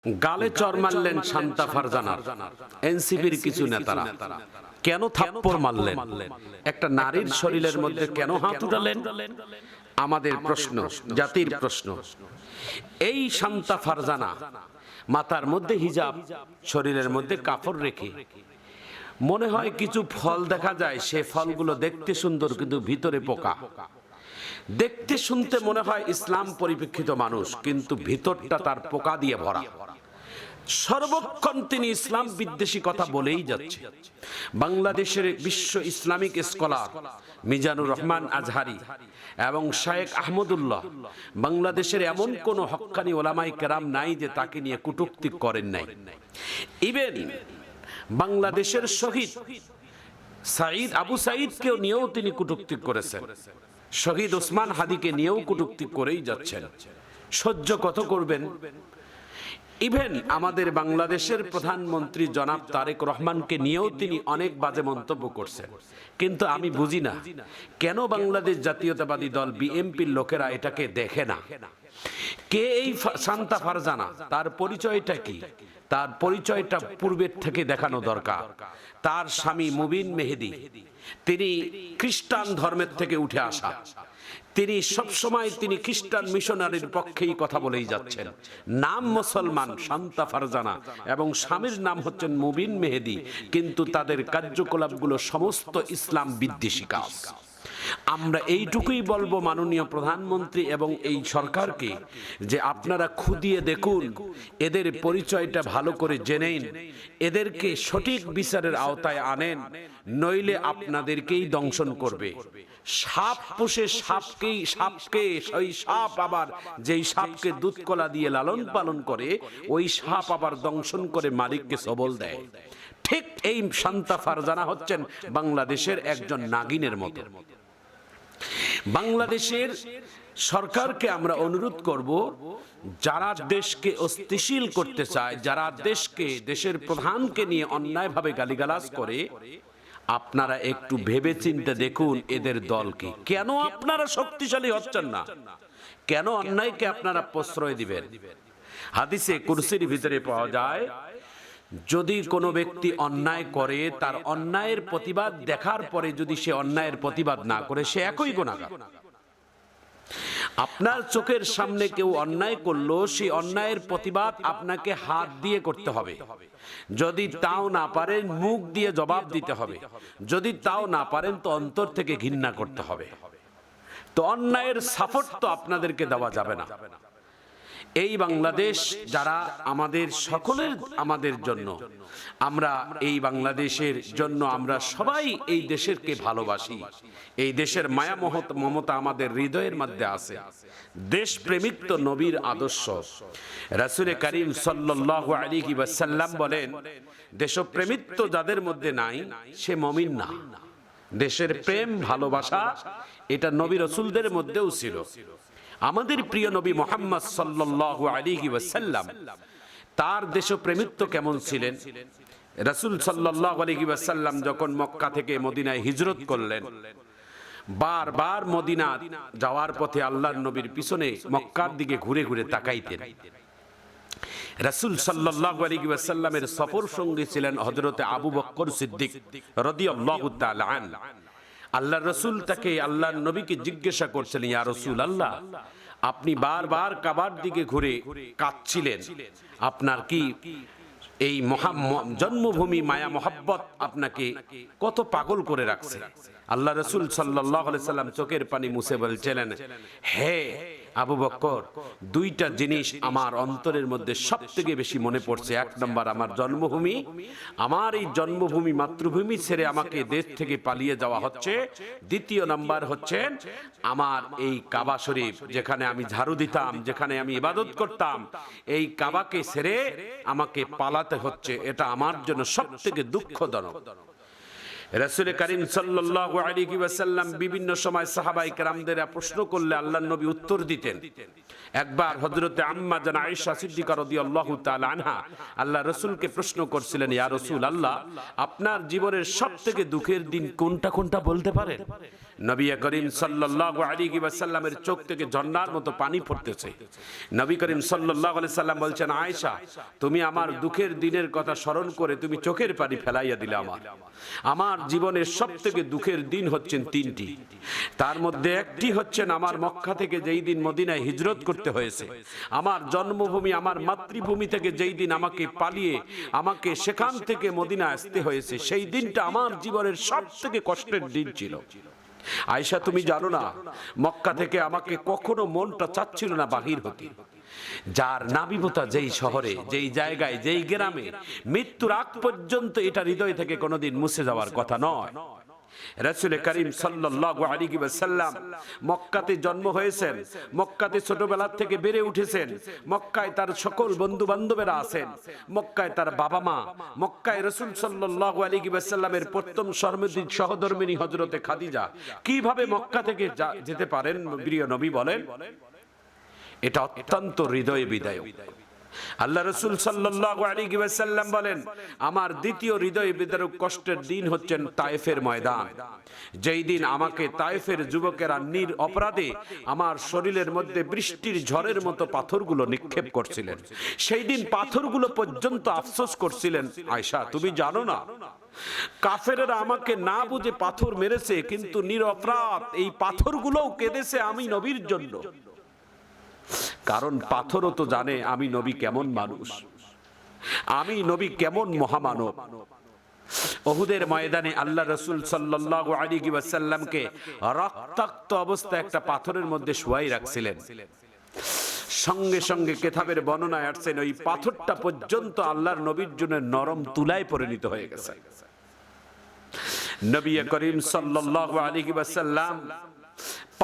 গালে চর মারলেন শান্তা ফারজানার এনসিপির কিছু নেতারা। কেন থাপ্পড় মারলেন? একটা নারীর শরীরের মধ্যে কেন হাত উঠালেন? আমাদের প্রশ্ন, জাতির প্রশ্ন। এই শান্তা ফারজানা মাথার মধ্যে হিজাব, শরীরের মধ্যে কাপড় রেখে মনে হয় কিছু ফল দেখা যায়, সে ফলগুলো দেখতে সুন্দর কিন্তু ভিতরে পোকা। দেখতে শুনতে মনে হয় ইসলাম পরিপ্রেক্ষিত মানুষ, কিন্তু ভিতরটা তার পোকা দিয়ে ভরা। সর্বক্ষণ তিনি ইসলাম বিদ্বেষী কথা বলেই যাচ্ছে। বাংলাদেশের বিশ্ব ইসলামিক স্কলার মিজানুর রহমান আজহারি এবং শায়েখ আহমদুল্লাহ, বাংলাদেশের এমন কোন হক্কানি ওলামায়ে কেরাম নাই যে তাকে নিয়ে কটূক্তি করেন নাই। ইভেন বাংলাদেশের শহীদ আবু সাঈদকেও নিয়েও তিনি কটূক্তি করেছেন, শহীদ ওসমান হাদিকে নিয়েও কটূক্তি করেই যাচ্ছেন। সহ্য কত করবেন? ইভেন আমাদের বাংলাদেশের প্রধানমন্ত্রী জনাব তারেক রহমানকে নিয়েও তিনি অনেক বাজে মন্তব্য করছেন। কিন্তু আমি বুঝি না কেন বাংলাদেশ জাতীয়তাবাদী দল বিএনপির লোকেরা এটাকে দেখে না। কে এই শান্তা ফারজানা? তার পরিচয়টা কি? তার পরিচয়টা পূর্বের থেকে দেখানো দরকার। তার স্বামী মুবিন মেহেদি, তিনি খ্রিস্টান ধর্মের থেকে উঠে আসা। তিনি সবসময় তিনি খ্রিস্টান মিশনারির পক্ষেই কথা বলেই যাচ্ছেন। নাম মুসলমান শান্তা ফারজানা এবং স্বামীর নাম হচ্ছেন মুবিন মেহেদি, কিন্তু তাদের কার্যকলাপগুলো সমস্ত ইসলাম বিদ্বেষী কাজ। আমরা এইটুকুই বলবো মাননীয় প্রধানমন্ত্রী এবং এই সরকারকে যে আপনারা খুদিয়ে দেখুন, এদের পরিচয়টা ভালো করে জেনেন, এদেরকে সঠিক বিচারের আওতায় আনেন, নইলে আপনাদেরকেই দংশন করবে। সাপ পোষে সাপকে ওই সাপ আবার যেই সাপকে দুধ কলা দিয়ে লালন পালন করে, ওই সাপ আবার দংশন করে মালিককে সবল দেয়। ঠিক এই শান্তা ফারজানা হচ্ছেন বাংলাদেশের একজন নাগিনের মতো। বাংলাদেশের সরকারকে আমরা অনুরোধ করব, যারা দেশকে অস্থিতিশীল করতে চায়, যারা দেশের প্রধানকে নিয়ে অন্যায়ভাবে গালিগালাজ করে, আপনারা একটু ভেবে চিন্তে দেখুন এদের দলকে। কেন আপনারা শক্তিশালী হচ্ছেন না? কেন অন্যায়কে আপনারা প্রশ্রয় দিবেন? হাদিসে কুরসির ভিতরে পাওয়া যায়, যদি কোনো ব্যক্তি অন্যায় করে, তার অন্যায়ের প্রতিবাদ দেখার পরে যদি সে অন্যায়ের প্রতিবাদ না করে, সে একই গুনাহগার। আপনার চোখের সামনে কেউ অন্যায় করলো, সেই অন্যায়ের প্রতিবাদ আপনাকে হাত দিয়ে করতে হবে। যদি তাও না পারেন মুখ দিয়ে জবাব দিতে হবে। যদি তাও না পারেন তো অন্তর থেকে ঘৃণা করতে হবে। তো অন্যায়ের সাপোর্ট তো আপনাদেরকে দেওয়া যাবে না। এই বাংলাদেশ যারা আমাদের সকলের, আমাদের জন্য, আমরা এই বাংলাদেশের জন্য আমরা সবাই এই দেশেরকে ভালোবাসি। এই দেশের মায়া মমতা আমাদের হৃদয়ের মধ্যে আছে। দেশ প্রেমিক তো নবীর আদর্শ। রাসূল করিম সাল্লাল্লাহু আলাইহি ওয়াসাল্লাম বলেন, দেশপ্রেমিক তো যাদের মধ্যে নাই সে মুমিন না। দেশের প্রেম ভালোবাসা এটা নবী রাসূলদের মধ্যেও ছিল। আমাদের প্রিয় নবী মুহাম্মদ সাল্লাল্লাহু আলাইহি ওয়াসাল্লাম, তার দেশপ্রেমিত্ব কেমন ছিলেন? রাসূল সাল্লাল্লাহু আলাইহি ওয়াসাল্লাম যখন মক্কা থেকে মদিনায় হিজরত করলেন, বারবার মদিনা যাওয়ার পথে আল্লাহর নবীর পিছনে মক্কার দিকে ঘুরে ঘুরে তাকাইতেন। রাসূল সাল্লাল্লাহু আলাইহি ওয়াসাল্লামের সফর সঙ্গী ছিলেন হযরতে আবু বকর সিদ্দিক রাদিয়াল্লাহু তাআলা আনহু। আল্লাহর রাসূল তাকে, আল্লাহর নবীকে জিজ্ঞাসা করছিলেন, ইয়া রাসূলুল্লাহ, আপনি বারবার কাবার দিকে ঘুরে কাঁদছিলেন, আপনার কি এই জন্মভূমি মায়া মোহাব্বত আপনাকে কত পাগল করে রাখছে? আল্লাহ রাসূল সাল্লাল্লাহু আলাইহি সাল্লাম চোখের পানি মুছে বলছিলেন, হে আবু বকর, দুইটা জিনিস আমার অন্তরের মধ্যে সবথেকে বেশি মনে পড়ছে। এক নম্বর আমার জন্মভূমি, আমার এই জন্মভূমি মাতৃভূমি ছেড়ে আমাকে দেশ থেকে পালিয়ে যাওয়া হচ্ছে। দ্বিতীয় নাম্বার হচ্ছে আমার এই কাবা শরীফ, যেখানে আমি ঝাড়ু দিতাম, যেখানে আমি ইবাদত করতাম, এই কাবাকে ছেড়ে আমাকে পালাতে হচ্ছে। এটা আমার জন্য সবথেকে দুঃখজনক। রাসূল করিম সাল্লাল্লাহু আলাইহি ওয়াসাল্লাম বিভিন্ন সময় সাহাবায়ে কেরামদের প্রশ্ন করলে আল্লাহর নবী উত্তর দিতেন। একবার হযরতে আম্মা জান আয়েশা সিদ্দিকা রাদিয়াল্লাহু তাআলা আনহা আল্লাহ রাসূলকে প্রশ্ন করছিলেন, ইয়া রাসূলুল্লাহ, আপনার জীবনের সবথেকে দুঃখের দিন কোনটা কোনটা বলতে পারেন? নবী করিম সাল্লাল্লাহু আলাইহি ওয়াসাল্লামের চোখ থেকে ঝর্ণার মতো পানি পড়তেছে। নবী করিম সাল্লাল্লাহু আলাইহি সাল্লাম বলছেন, আয়েশা, তুমি আমার দুঃখের দিনের কথা স্মরণ করে তুমি চোখের পানি ফেলাইয়া দিলে। আমার জীবনের সবথেকে দুঃখের দিন হচ্ছেন তিনটি। তার মধ্যে একটি হচ্ছেন আমার মক্কা থেকে যেই দিন মদিনায় হিজরত করতে হয়েছে, আমার জন্মভূমি আমার মাতৃভূমি থেকে যেই দিন আমাকে পালিয়ে আমাকে সেখান থেকে মদিনা আসতে হয়েছে, সেই দিনটা আমার জীবনের সবথেকে কষ্টের দিন ছিল। আয়েশা, তুমি জানো না, মক্কা থেকে আমাকে কখনো মনটা চাচ্ছিল না বাহির হতে। যার নাবিবতা যেই শহরে, যেই জায়গায়, যেই গ্রামে, মৃত্যুর আগ পর্যন্ত এটা হৃদয় থেকে কোনোদিন মুছে যাওয়ার কথা নয়। রাসূল করিম সাল্লাল্লাহু আলাইহি ওয়াসাল্লাম মক্কাতে জন্ম হয়েছেন, মক্কাতে ছোটবেলা থেকে বেড়ে উঠেছেন, মক্কায় তার সকল বন্ধু বান্ধবেরা আছেন, মক্কায় তার বাবা মা, মক্কায় রাসূল সাল্লাল্লাহু আলাইহি ওয়াসাল্লামের প্রথম সহধর্মিণী হযরতে খাদিজা। কিভাবে মক্কা থেকে যেতে পারেন প্রিয় নবী বলেন? এটা অত্যন্ত হৃদয় বিদায়ক। আল্লাহ রাসূল সাল্লাল্লাহু আলাইহি ওয়াসাল্লাম বলেন, আমার দ্বিতীয় হৃদয় বিদারক কষ্টের দিন হচ্ছেন তায়েফের ময়দান। যেই দিন আমাকে তায়েফের যুবকেরা নির অপরাধে আমার শরীরের মধ্যে বৃষ্টির ঝড়ের মতো পাথরগুলো নিক্ষেপ করছিলেন, সেই দিন পাথরগুলো পর্যন্ত আফসোস করছিলেন। আয়েশা, তুমি জানো না, কাফেরেরা আমাকে না বুঝে পাথর মেরেছে, কিন্তু নিরপরাধ এই পাথরগুলোও কেঁদেছে আমি নবীর জন্য। কারণ পাথরও তো জানে আমি নবী কেমন মানুষ, আমি নবী কেমন মহামানব। উহুদের ময়দানে আল্লাহ রাসূল সাল্লাল্লাহু আলাইহি ওয়াসাল্লামকে রক্তাক্ত অবস্থায় একটা পাথরের মধ্যে শুয়াই রাখছিলেন। সঙ্গে সঙ্গে কিতাবের বর্ণনায় আসছে ওই পাথরটা পর্যন্ত আল্লাহর নবীর জন্য নরম তুলায় পরিণত হয়ে গেছে। নবী করিম সাল্লাল্লাহু আলাইহি ওয়াসাল্লাম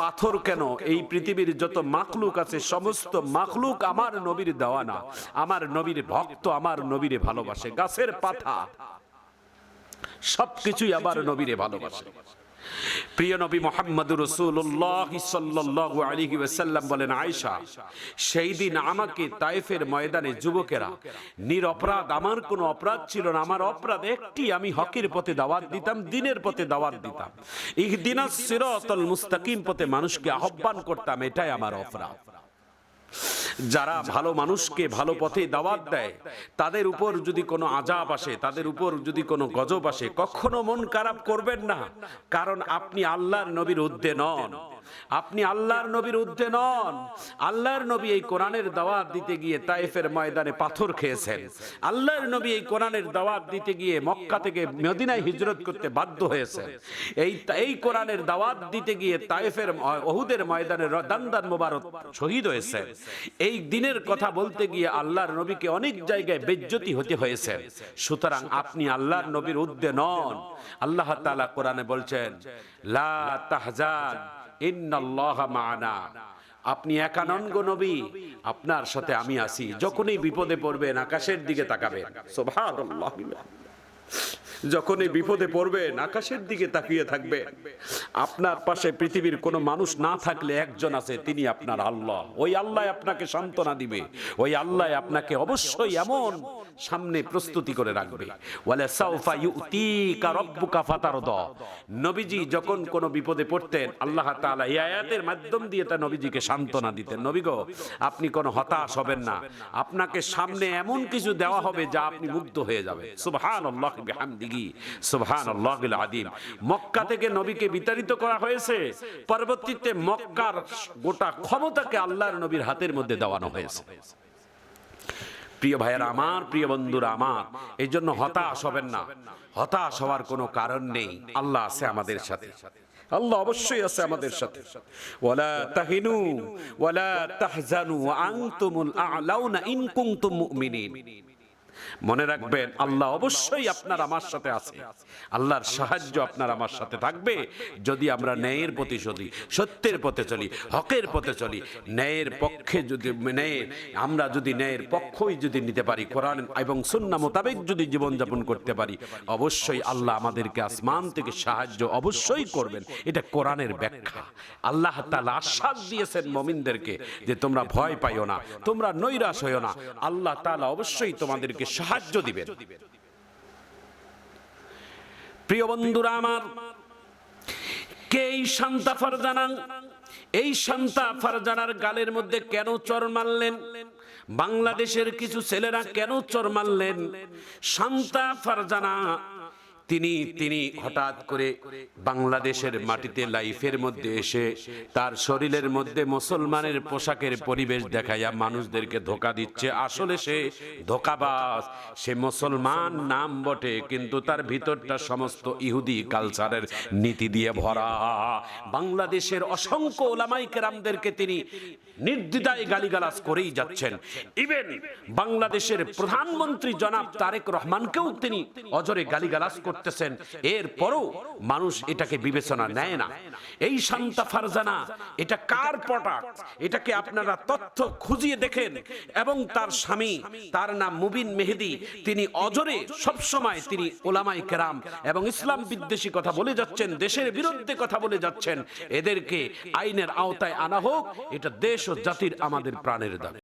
পাথর কেন, এই পৃথিবীর যত মাখলুক আছে সমস্ত মাখলুক আমার নবীর দেওয়ানা, আমার নবীর ভক্ত, আমার নবীরে ভালোবাসে। গাছের পাতা সবকিছুই আমার নবীরে ভালোবাসে। প্রিয় নবী মুহাম্মদুর রাসূলুল্লাহ সাল্লাল্লাহু আলাইহি ওয়াসাল্লাম বলেন, আয়েশা, সেই দিন আমাকে তায়েফের ময়দানে যুবকেরা নিরপরাধ, আমার কোনো অপরাধ ছিল না, আমার অপরাধ একটি, আমি হকের পথে দাওয়াত দিতাম, দ্বীনের পথে দাওয়াত দিতাম, ইহদিনাস সিরাতাল মুস্তাকিম পথে মানুষকে আহ্বান করতাম, এটাই আমার অপরাধ। যারা ভালো মানুষকে ভালো পথে দাওয়াত দেয়, তাদের উপর যদি কোনো আযাব আসে, তাদের উপর যদি কোনো গজব আসে, কখনো মন খারাপ করবেন না। কারণ আপনি আল্লাহর নবীর ঊর্ধ্বে নন, আপনি আল্লাহর নবীর ঊর্ধ্বে নন। আল্লাহর নবী এই কোরআনের দাওয়াত দিতে গিয়ে তায়েফের ময়দানে পাথর খেয়েছেন। আল্লাহর নবী এই কোরআনের দাওয়াত দিতে গিয়ে মক্কা থেকে মদিনায় হিজরত করতে বাধ্য হয়েছেন। এই কোরআনের দাওয়াত দিতে গিয়ে তায়েফের উহুদের ময়দানে দান্দান মোবারক শহীদ হয়েছে। এই দিনের কথা বলতে গিয়ে আল্লাহর নবীকে অনেক জায়গায় বেইজ্জতি হতে হয়েছে। সুতরাং আপনি আল্লাহর নবীর ঊর্ধ্বে নন। আল্লাহ তাআলা কোরআনে বলছেন, লা তাহজান ইন্নাল্লাহা মা'ানা, আপনি একা নন গো নবী, আপনার সাথে আমি আছি। যখনই বিপদে পড়বেন আকাশের দিকে তাকাবেন, সুবহানাল্লাহ, যখনই বিপদে পড়বেন আকাশের দিকে তাকিয়ে থাকবেন। আপনার পাশে পৃথিবীর কোনো মানুষ না থাকলে একজন আছে, তিনি আপনার আল্লাহ। ওই আল্লাহ আপনাকে সান্ত্বনা দিবে, ওই আল্লাহ আপনাকে অবশ্যই এমন সামনে প্রস্তুতি করে রাখবে। ওয়ালা সাউফা ইউতিকা রাব্বুকা ফাতারদা। নবীজি যখন কোনো বিপদে পড়তেন, আল্লাহ তাআলা এই আয়াতের মাধ্যম দিয়ে তা নবীজিকে সান্ত্বনা দিতেন, নবী গো, আপনি কোনো হতাশ হবেন না, আপনাকে সামনে এমন কিছু দেওয়া হবে যা আপনি মুগ্ধ হয়ে যাবেন। সুবহানাল্লাহ বিহামদিহি সুবহানাল্লাহিল আযীম। মক্কা থেকে নবীকে বিতাড়িত করা হয়েছে, পরবর্তীতে মক্কার গোটা ক্ষমতাকে আল্লাহর নবীর হাতের মধ্যে দেওয়ানো হয়েছে। প্রিয় ভাইয়েরা আমার, প্রিয় বন্ধুরা আমার, এই জন্য হতাশ হবেন না, হতাশ হওয়ার কোনো কারণ নেই। আল্লাহ আছে আমাদের সাথে, আল্লাহ অবশ্যই আছে আমাদের সাথে। ওয়ালা তাহিনু ওয়ালা তাহজানু ওয়া আনতুমুল আ'লাউনা ইন কুনতুম মুমিনিন। মনে রাখবেন, আল্লাহ অবশ্যই আপনার আমার সাথে আছে। আল্লাহর সাহায্য আপনার আমার সাথে থাকবে যদি আমরা ন্যায়ের পথে চলি, সত্যের পথে চলি, হকের পথে চলি। ন্যায়ের পক্ষে যদি আমরা যদি ন্যায়ের পক্ষই যদি নিতে পারি, কোরআন এবং সুন্নাহ মোতাবেক যদি জীবনযাপন করতে পারি, অবশ্যই আল্লাহ আমাদেরকে আসমান থেকে সাহায্য অবশ্যই করবেন। এটা কোরআনের ব্যাখ্যা। আল্লাহ তাআলা আশ্বাস দিয়েছেন মুমিনদেরকে যে তোমরা ভয় পাইও না, তোমরা নৈরাশ হইও না, আল্লাহ তাআলা অবশ্যই তোমাদেরকে সাহায্য দিবেন। প্রিয় বন্ধুরা আমার, কে এই শান্তা ফারজানা? এই শান্তা ফারজানার গালের মধ্যে কেন চর মারলেন? বাংলাদেশের কিছু ছেলেরা কেন চর মারলেন? শান্তা ফারজানা তিনি হঠাৎ করে বাংলাদেশের মাটিতে লাইফের মধ্যে এসে তার শরীরের মধ্যে মুসলমানের পোশাকের পরিবেশ দেখাইয়া মানুষদেরকে ধোঁকা দিচ্ছে। আসলে সে ধোঁকাবাজ, সে মুসলমান নাম বটে, কিন্তু তার ভিতরটা সমস্ত ইহুদি কালচারের নীতি দিয়ে ভরা। বাংলাদেশের অসংখ্য ওলামায়ে কেরামদেরকে তিনি নির্দ্বিধায় গালিগালাজ করেই যাচ্ছেন। ইভেন বাংলাদেশের প্রধানমন্ত্রী জনাব তারেক রহমানকেও তিনি অজরে গালিগালাজ করতেছেন। এরপরও মানুষ এটাকে বিবেচনা নেয় না। এই শান্তা ফারজানা এটা কার প্রোডাক্ট? এটাকে আপনারা তথ্য খুঁজিয়ে দেখেন। এবং তার স্বামী, তার নাম মুবিন মেহেদি, তিনি অজরে সবসময় তিনি ওলামায়ে কেরাম এবং ইসলাম বিদ্বেষী কথা বলে যাচ্ছেন, দেশের বিরুদ্ধে কথা বলে যাচ্ছেন। এদেরকে আইনের আওতায় আনা হোক, এটা দেশ ও জাতির আমাদের প্রাণের দাবি।